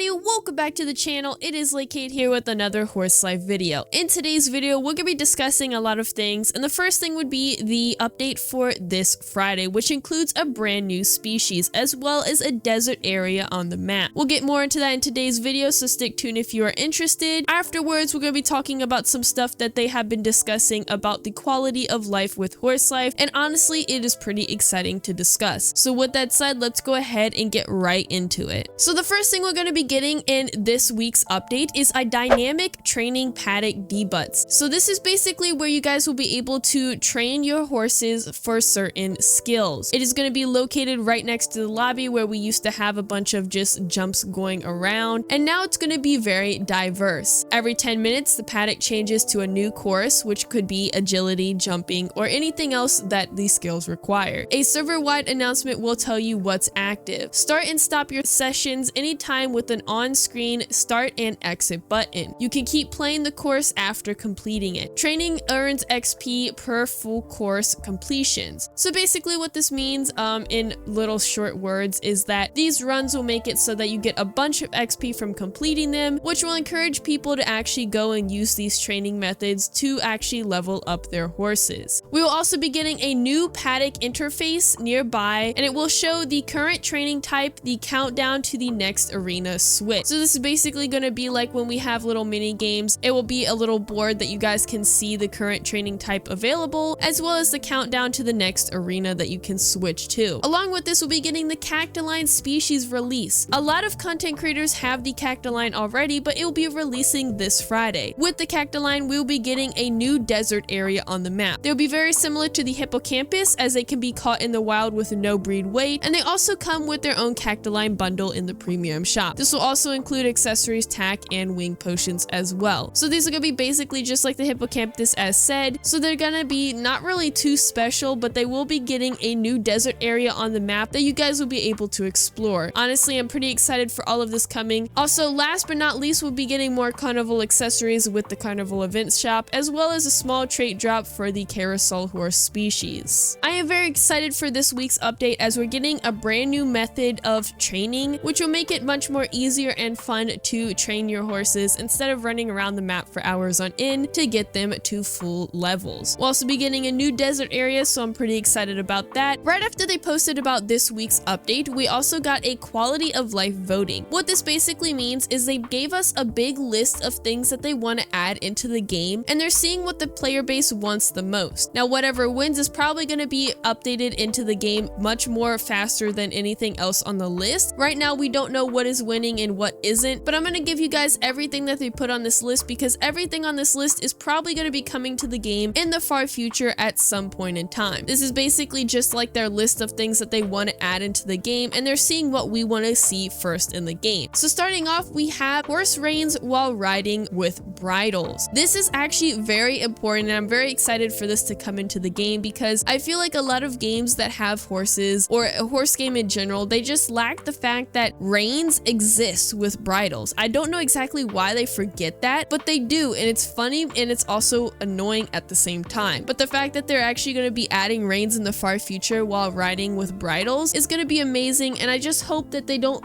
everybody, welcome back to the channel. It is Kate here with another horse life video. In today's video, we're gonna be discussing a lot of things, and the first thing would be the update for this Friday, which includes a brand new species as well as a desert area on the map. We'll get more into that in today's video, so stick tuned if you are interested. Afterwards, we're gonna be talking about some stuff that they have been discussing about the quality of life with horse life, and honestly, it is pretty exciting to discuss. So with that said, let's go ahead and get right into it. So the first thing we're going to be getting in this week's update is a dynamic training paddock debuts. So this is basically where you guys will be able to train your horses for certain skills. It is going to be located right next to the lobby where we used to have a bunch of just jumps going around, and now it's going to be very diverse. Every 10 minutes, the paddock changes to a new course, which could be agility, jumping, or anything else that these skills require. A server-wide announcement will tell you what's active. Start and stop your sessions anytime with an on-screen start and exit button. You can keep playing the course after completing it. Training earns XP per full course completions. So basically what this means in little short words is that these runs will make it so that you get a bunch of XP from completing them, which will encourage people to actually go and use these training methods to actually level up their horses. We will also be getting a new paddock interface nearby, and it will show the current training type, the countdown to the next arena switch. So this is basically going to be like when we have little mini games. It will be a little board that you guys can see the current training type available, as well as the countdown to the next arena that you can switch to. Along with this, we'll be getting the Cactuline species release. A lot of content creators have the Cactuline already, but it will be releasing this Friday. With the Cactuline, we'll be getting a new desert area on the map. They'll be very similar to the hippocampus, as they can be caught in the wild with no breed weight, and they also come with their own Cactuline bundle in the premium shop. This will also include accessories, tack, and wing potions as well. So these are going to be basically just like the hippocampus as said, so they're going to be not really too special, but they will be getting a new desert area on the map that you guys will be able to explore. Honestly, I'm pretty excited for all of this coming. Also, last but not least, we'll be getting more carnival accessories with the carnival events shop, as well as a small trait drop for the carousel horse species. I am very excited for this week's update, as we're getting a brand new method of training, which will make it much more easier and fun to train your horses instead of running around the map for hours on end to get them to full levels. We'll also be getting a new desert area, so I'm pretty excited about that. Right after they posted about this week's update, we also got a quality of life voting. What this basically means is they gave us a big list of things that they want to add into the game, and they're seeing what the player base wants the most. Now, whatever wins is probably going to be updated into the game much more faster than anything else on the list. Right now, we don't know what is winning and what isn't, but I'm going to give you guys everything that they put on this list, because everything on this list is probably going to be coming to the game in the far future at some point in time. This is basically just like their list of things that they want to add into the game, and they're seeing what we want to see first in the game. So starting off, we have horse reins while riding with bridles. This is actually very important, and I'm very excited for this to come into the game, because I feel like a lot of games that have horses, or a horse game in general, they just lack the fact that reins exist with bridles. I don't know exactly why they forget that, but they do, and it's funny and it's also annoying at the same time. But the fact that they're actually going to be adding reins in the far future while riding with bridles is going to be amazing, and I just hope that they don't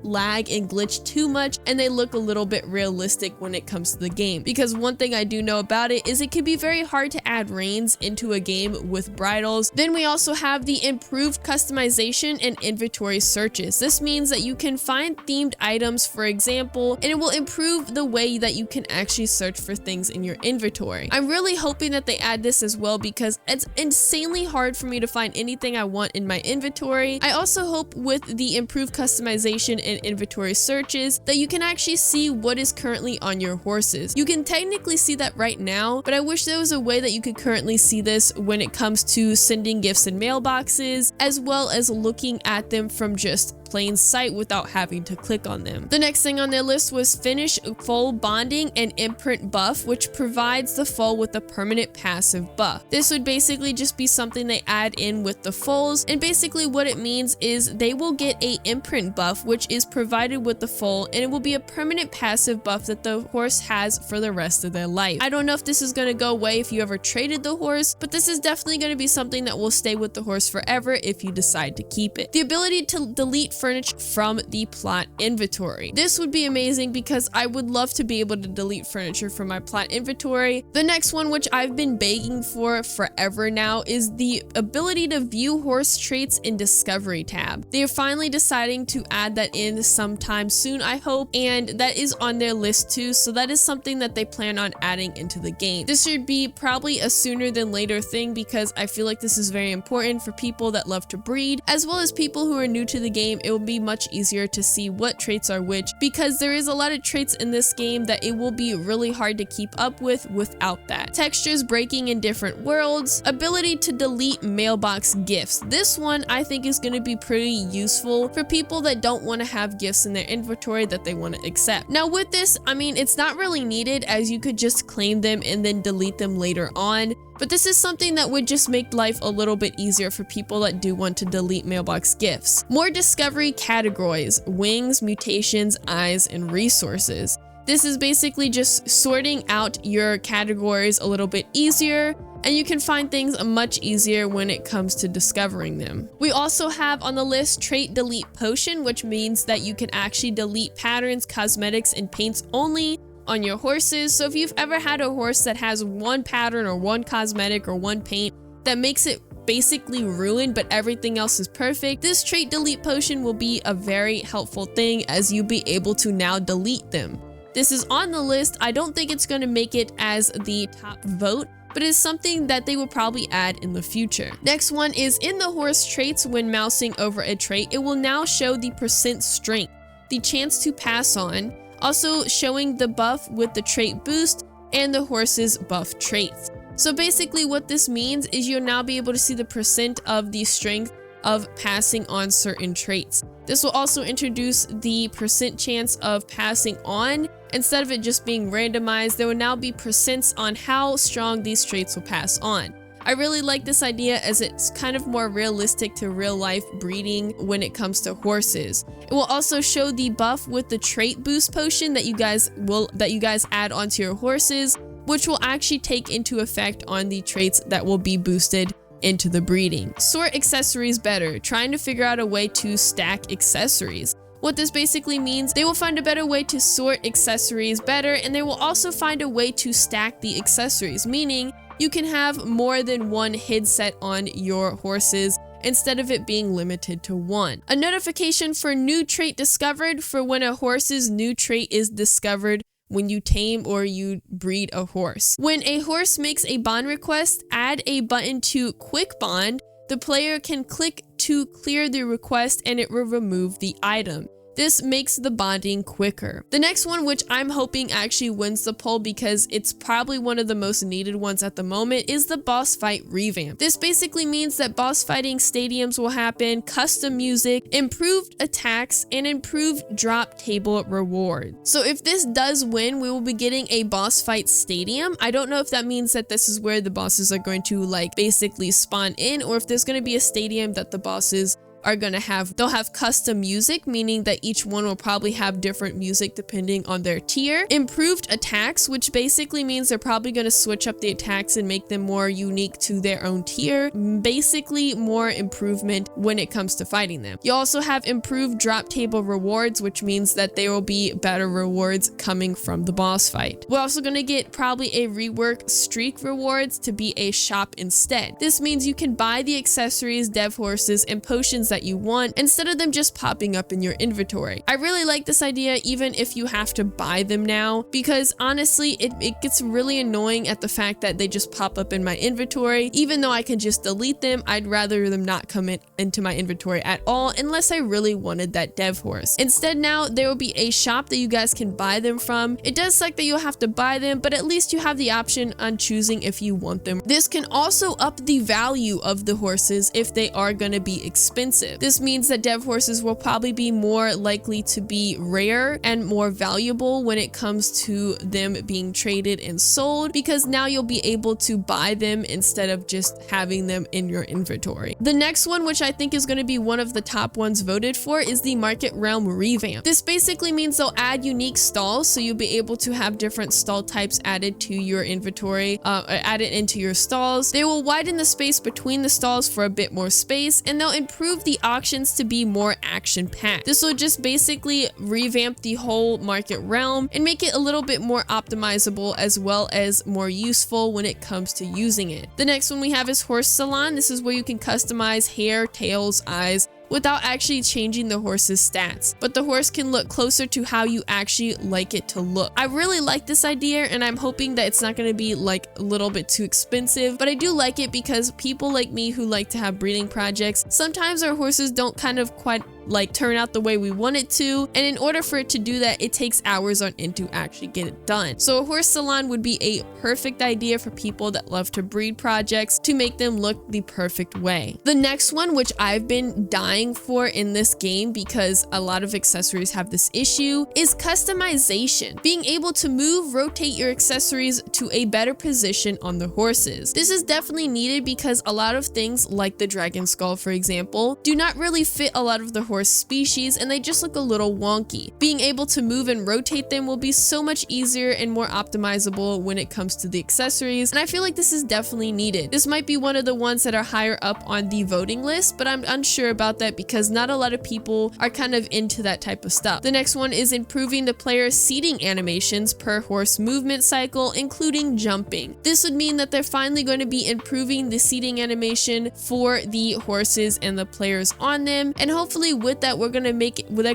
lag and glitch too much and they look a little bit realistic when it comes to the game, because one thing I do know about it is it can be very hard to add reins into a game with bridles. Then we also have the improved customization and inventory searches. This means that you can find themed items, for example, and it will improve the way that you can actually search for things in your inventory. I'm really hoping that they add this as well, because it's insanely hard for me to find anything I want in my inventory. I also hope with the improved customization and inventory searches that you can actually see what is currently on your horses. You can technically see that right now, but I wish there was a way that you could currently see this when it comes to sending gifts in mailboxes, as well as looking at them from just plain sight without having to click on them. The next thing on their list was finish foal bonding and imprint buff, which provides the foal with a permanent passive buff. This would basically just be something they add in with the foals, and basically what it means is they will get a imprint buff, which is provided with the foal, and it will be a permanent passive buff that the horse has for the rest of their life. I don't know if this is going to go away if you ever traded the horse, but this is definitely going to be something that will stay with the horse forever if you decide to keep it. The ability to delete furniture from the plot inventory. This would be amazing because I would love to be able to delete furniture from my plot inventory. The next one, which I've been begging for forever now, is the ability to view horse traits in Discovery tab. They are finally deciding to add that in sometime soon, I hope, and that is on their list too, so that is something that they plan on adding into the game. This should be probably a sooner than later thing because I feel like this is very important for people that love to breed, as well as people who are new to the game. It will be much easier to see what traits are which, because there is a lot of traits in this game that it will be really hard to keep up with without that. Textures breaking in different worlds, ability to delete mailbox gifts. This one I think is going to be pretty useful for people that don't want to have gifts in their inventory that they want to accept. Now with this, I mean, it's not really needed, as you could just claim them and then delete them later on. But this is something that would just make life a little bit easier for people that do want to delete mailbox gifts. More discovery categories: wings, mutations, eyes, and resources. This is basically just sorting out your categories a little bit easier, and you can find things much easier when it comes to discovering them. We also have on the list trait delete potion, which means that you can actually delete patterns, cosmetics, and paints only on your horses. So if you've ever had a horse that has one pattern or one cosmetic or one paint that makes it basically ruined but everything else is perfect, this trait delete potion will be a very helpful thing, as you'll be able to now delete them. This is on the list. I don't think it's going to make it as the top vote, but it's something that they will probably add in the future. Next one is in the horse traits. When mousing over a trait, it will now show the percent strength, the chance to pass on, also showing the buff with the trait boost and the horse's buff traits. So basically what this means is you'll now be able to see the percent of the strength of passing on certain traits. This will also introduce the percent chance of passing on. Instead of it just being randomized, there will now be percents on how strong these traits will pass on. I really like this idea, as it's kind of more realistic to real life breeding when it comes to horses. It will also show the buff with the trait boost potion that you guys add onto your horses, which will actually take into effect on the traits that will be boosted into the breeding. Sort accessories better, trying to figure out a way to stack accessories. What this basically means, they will find a better way to sort accessories better, and they will also find a way to stack the accessories, meaning you can have more than one headset on your horses instead of it being limited to one. A notification for new trait discovered for when a horse's new trait is discovered when you tame or you breed a horse. When a horse makes a bond request, add a button to quick bond. The player can click to clear the request and it will remove the item. This makes the bonding quicker. The next one, which I'm hoping actually wins the poll because it's probably one of the most needed ones at the moment, is the boss fight revamp. This basically means that boss fighting stadiums will happen, custom music, improved attacks, and improved drop table reward. So if this does win, we will be getting a boss fight stadium. I don't know if that means that this is where the bosses are going to like basically spawn in, or if there's going to be a stadium that the bosses are gonna have. They'll have custom music, meaning that each one will probably have different music depending on their tier. Improved attacks, which basically means they're probably gonna switch up the attacks and make them more unique to their own tier. Basically more improvement when it comes to fighting them. You also have improved drop table rewards, which means that there will be better rewards coming from the boss fight. We're also gonna get probably a rework streak rewards to be a shop instead. This means you can buy the accessories, dev horses, and potions that you want instead of them just popping up in your inventory. I really like this idea, even if you have to buy them now, because honestly it gets really annoying at the fact that they just pop up in my inventory. Even though I can just delete them, I'd rather them not come into my inventory at all unless I really wanted that dev horse. Instead, now there will be a shop that you guys can buy them from. It does suck that you'll have to buy them, but at least you have the option on choosing if you want them. This can also up the value of the horses if they are going to be expensive. This means that dev horses will probably be more likely to be rare and more valuable when it comes to them being traded and sold, because now you'll be able to buy them instead of just having them in your inventory. The next one, which I think is going to be one of the top ones voted for, is the market realm revamp. This basically means they'll add unique stalls, so you'll be able to have different stall types added to your inventory, added into your stalls. They will widen the space between the stalls for a bit more space, and they'll improve the the auctions to be more action-packed. This will just basically revamp the whole market realm and make it a little bit more optimizable as well as more useful when it comes to using it. The next one we have is Horse Salon. This is where you can customize hair, tails, eyes, without actually changing the horse's stats, but the horse can look closer to how you actually like it to look. I really like this idea, and I'm hoping that it's not going to be like a little bit too expensive, but I do like it because people like me who like to have breeding projects, sometimes our horses don't kind of quite like turn out the way we want it to, and in order for it to do that, it takes hours on end to actually get it done. So a horse salon would be a perfect idea for people that love to breed projects to make them look the perfect way. The next one, which I've been dying for in this game because a lot of accessories have this issue, is customization. Being able to move, rotate your accessories to a better position on the horses. This is definitely needed because a lot of things like the dragon skull, for example, do not really fit a lot of the horse species and they just look a little wonky. Being able to move and rotate them will be so much easier and more optimizable when it comes to the accessories, and I feel like this is definitely needed. This might be one of the ones that are higher up on the voting list, but I'm unsure about that because not a lot of people are kind of into that type of stuff. The next one is improving the player's seating animations per horse movement cycle, including jumping. This would mean that they're finally going to be improving the seating animation for the horses and the players on them, and hopefully with that they're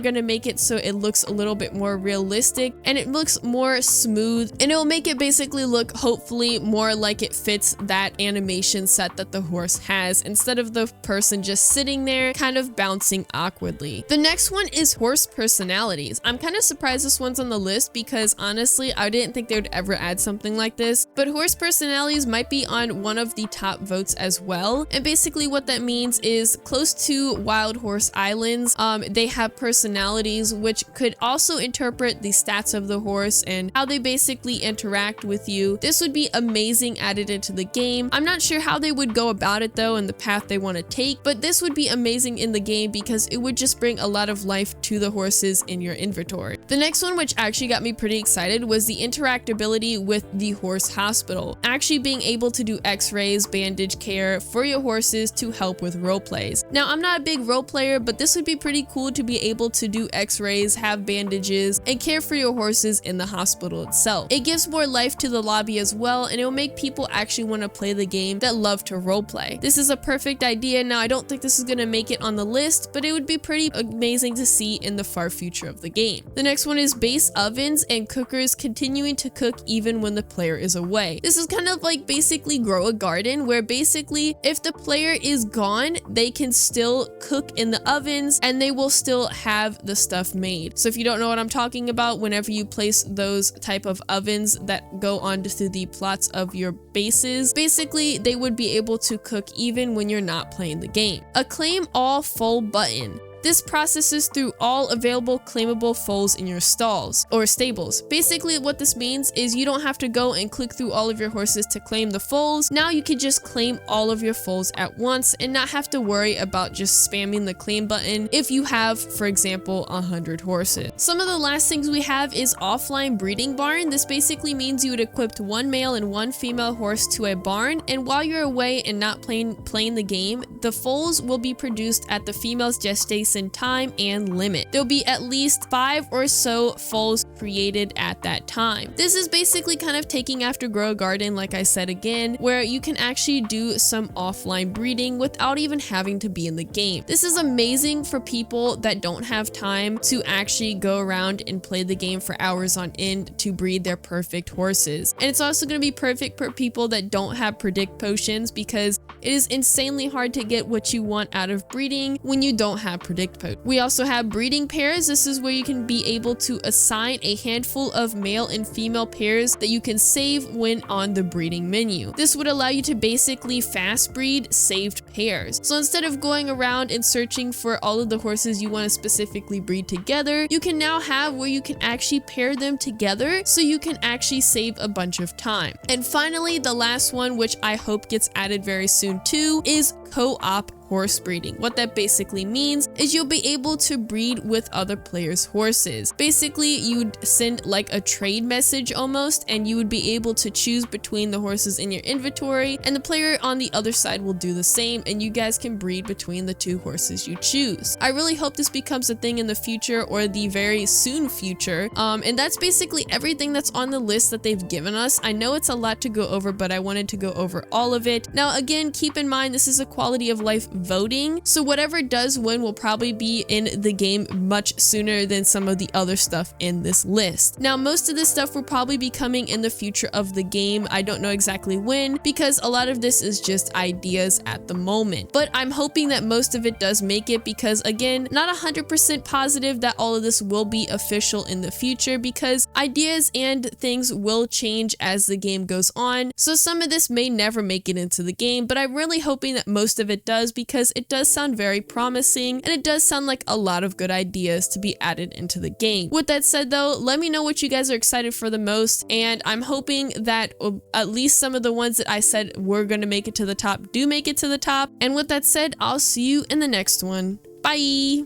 gonna make it so it looks a little bit more realistic and it looks more smooth, and it will make it basically look hopefully more like it fits that animation set that the horse has, instead of the person just sitting there kind of bouncing awkwardly. The next one is horse personalities. I'm kind of surprised this one's on the list because honestly I didn't think they would ever add something like this, but horse personalities might be on one of the top votes as well. And basically what that means is close to Wild Horse Islands, they have personalities which could also interpret the stats of the horse and how they basically interact with you. This would be amazing added into the game. I'm not sure how they would go about it though and the path they want to take, but this would be amazing in the game because it would just bring a lot of life to the horses in your inventory. The next one, which actually got me pretty excited, was the interactability with the horse hospital. Actually being able to do x-rays, bandage care for your horses to help with role plays. Now I'm not a big role player, but this would be pretty cool to be able to do x-rays, have bandages, and care for your horses in the hospital itself. It gives more life to the lobby as well, and it will make people actually want to play the game that love to roleplay. This is a perfect idea. Now I don't think this is going to make it on the list, but it would be pretty amazing to see in the far future of the game. The next one is base ovens and cookers continuing to cook even when the player is away. This is kind of like basically Grow a Garden, where basically if the player is gone, they can still cook in the ovens and they will still have the stuff made. So if you don't know what I'm talking about, whenever you place those type of ovens that go onto the plots of your bases, basically they would be able to cook even when you're not playing the game. A claim all foal button. This processes through all available claimable foals in your stalls or stables. Basically what this means is you don't have to go and click through all of your horses to claim the foals. Now you can just claim all of your foals at once and not have to worry about just spamming the claim button if you have, for example, 100 horses. Some of the last things we have is offline breeding barn. This basically means you would equip one male and one female horse to a barn, and while you're away and not playing the game, the foals will be produced at the female's gestation time and limit. There'll be at least 5 or so foals created at that time. This is basically kind of taking after Grow a Garden, like I said again, where you can actually do some offline breeding without even having to be in the game. This is amazing for people that don't have time to actually go around and play the game for hours on end to breed their perfect horses. And it's also going to be perfect for people that don't have predict potions, because it is insanely hard to get what you want out of breeding when you don't have predict. We also have breeding pairs. This is where you can be able to assign a handful of male and female pairs that you can save when on the breeding menu. This would allow you to basically fast breed saved pairs. So instead of going around and searching for all of the horses you want to specifically breed together, you can now have where you can actually pair them together so you can actually save a bunch of time. And finally, the last one, which I hope gets added very soon too, is co-op horse breeding. What that basically means is you'll be able to breed with other players' horses. Basically, you'd send like a trade message almost, and you would be able to choose between the horses in your inventory, and the player on the other side will do the same, and you guys can breed between the two horses you choose. I really hope this becomes a thing in the future, or the very soon future. And that's basically everything that's on the list that they've given us. I know it's a lot to go over, but I wanted to go over all of it. Now again, keep in mind this is a quality of life voting, so whatever does win will probably be in the game much sooner than some of the other stuff in this list. Now most of this stuff will probably be coming in the future of the game. I don't know exactly when, because a lot of this is just ideas at the moment, but I'm hoping that most of it does make it, because again, not 100% positive that all of this will be official in the future, because ideas and things will change as the game goes on. So some of this may never make it into the game, but I'm really hoping that most of it does, because it does sound very promising and it does sound like a lot of good ideas to be added into the game. With that said though, let me know what you guys are excited for the most, and I'm hoping that at least some of the ones that I said were going to make it to the top do make it to the top. And with that said, I'll see you in the next one. Bye!